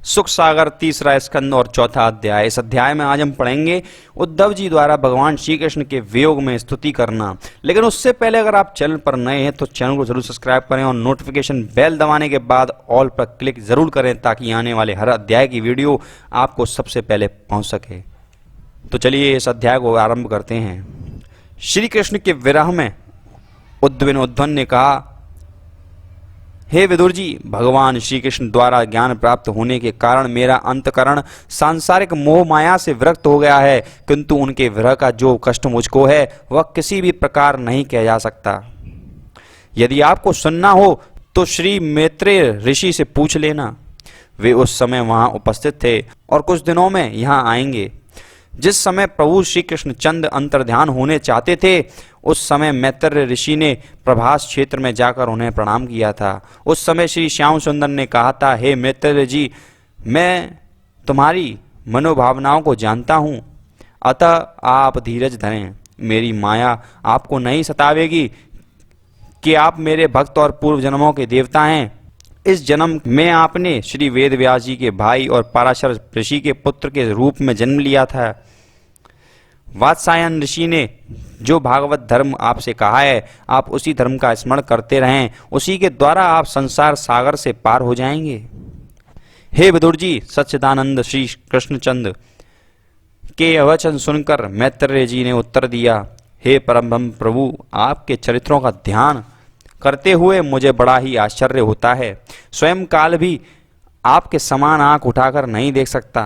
सुख सागर तीसरा स्कंद और चौथा अध्याय। इस अध्याय में आज हम पढ़ेंगे उद्धव जी द्वारा भगवान श्री कृष्ण के वियोग में स्तुति करना। लेकिन उससे पहले अगर आप चैनल पर नए हैं तो चैनल को जरूर सब्सक्राइब करें और नोटिफिकेशन बेल दबाने के बाद ऑल पर क्लिक जरूर करें ताकि आने वाले हर अध्याय की वीडियो आपको सबसे पहले पहुंच सके। तो चलिए इस अध्याय को आरंभ करते हैं। श्री कृष्ण के विरह में उद्धव ने कहा, हे विदुर जी, भगवान श्री कृष्ण द्वारा ज्ञान प्राप्त होने के कारण मेरा अंतकरण सांसारिक मोह माया से विरक्त हो गया है, किंतु उनके विरह का जो कष्ट मुझको है वह किसी भी प्रकार नहीं किया जा सकता। यदि आपको सुनना हो तो श्री मैत्रेय ऋषि से पूछ लेना, वे उस समय वहां उपस्थित थे और कुछ दिनों में यहाँ आएंगे। जिस समय प्रभु श्री कृष्ण चंद अंतर्ध्यान होने चाहते थे उस समय मैत्रेय ऋषि ने प्रभास क्षेत्र में जाकर उन्हें प्रणाम किया था। उस समय श्री श्याम सुंदर ने कहा था, हे मैत्रेय जी, मैं तुम्हारी मनोभावनाओं को जानता हूँ, अतः आप धीरज धरें। मेरी माया आपको नहीं सतावेगी कि आप मेरे भक्त और पूर्व जन्मों के देवता हैं। इस जन्म में आपने श्री वेद व्यास जी के भाई और पराशर ऋषि के पुत्र के रूप में जन्म लिया था। वात्सायन ऋषि ने जो भागवत धर्म आपसे कहा है, आप उसी धर्म का स्मरण करते रहें, उसी के द्वारा आप संसार सागर से पार हो जाएंगे। हे विदुर जी, सच्चिदानंद श्री कृष्णचंद के वचन सुनकर मैत्रेय जी ने उत्तर दिया, हे परम प्रभु, आपके चरित्रों का ध्यान करते हुए मुझे बड़ा ही आश्चर्य होता है। स्वयं काल भी आपके समान आंख उठाकर नहीं देख सकता,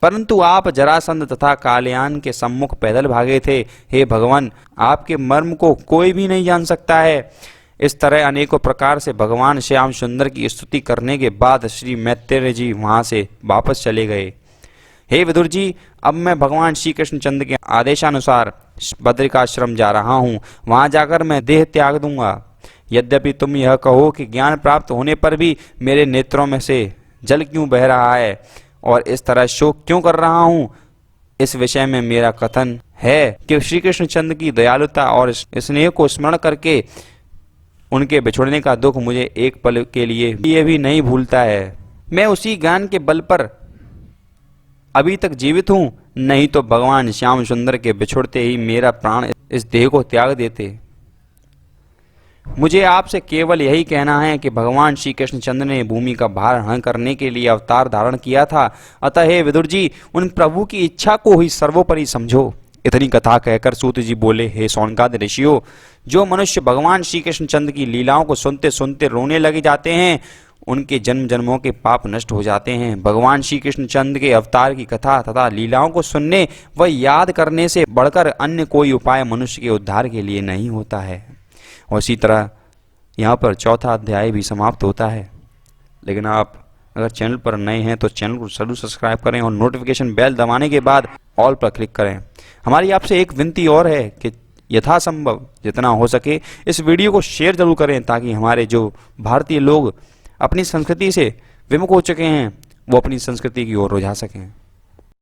परंतु आप जरासंध तथा कालयान के सम्मुख पैदल भागे थे। हे भगवान, आपके मर्म को कोई भी नहीं जान सकता है। इस तरह अनेकों प्रकार से भगवान श्याम सुंदर की स्तुति करने के बाद श्री मैत्रेय जी वहां से वापस चले गए। हे विदुर जी, अब मैं भगवान श्री कृष्णचंद्र के आदेशानुसार बद्रिकाश्रम जा रहा हूँ। वहां जाकर मैं देह त्याग दूंगा। यद्यपि तुम यह कहो कि ज्ञान प्राप्त होने पर भी मेरे नेत्रों में से जल क्यों बह रहा है और इस तरह शोक क्यों कर रहा हूँ, इस विषय में मेरा कथन है कि श्री कृष्णचंद्र की दयालुता और स्नेह को स्मरण करके उनके बिछुड़ने का दुख मुझे एक पल के लिए भी नहीं भूलता है। मैं उसी ज्ञान के बल पर अभी तक जीवित हूं, नहीं तो भगवान श्याम सुंदर के बिछुड़ते ही मेरा प्राण इस देह को त्याग देते। मुझे आपसे केवल यही कहना है कि भगवान श्री कृष्णचंद्र ने भूमि का भार हरण करने के लिए अवतार धारण किया था, अतः हे विदुर जी, उन प्रभु की इच्छा को ही सर्वोपरि समझो। इतनी कथा कहकर सूत जी बोले, हे सौनकादि ऋषियों, जो मनुष्य भगवान श्री कृष्णचंद्र की लीलाओं को सुनते सुनते रोने लगे जाते हैं उनके जन्म जन्मों के पाप नष्ट हो जाते हैं। भगवान श्री कृष्णचंद्र के अवतार की कथा तथा लीलाओं को सुनने व याद करने से बढ़कर अन्य कोई उपाय मनुष्य के उद्धार के लिए नहीं होता है। और इसी तरह यहाँ पर चौथा अध्याय भी समाप्त होता है। लेकिन आप अगर चैनल पर नए हैं तो चैनल को जरूर सब्सक्राइब करें और नोटिफिकेशन बेल दबाने के बाद ऑल पर क्लिक करें। हमारी आपसे एक विनती और है कि यथासंभव जितना हो सके इस वीडियो को शेयर जरूर करें ताकि हमारे जो भारतीय लोग अपनी संस्कृति से विमुख हो चुके हैं वो अपनी संस्कृति की ओर रुझा सकें।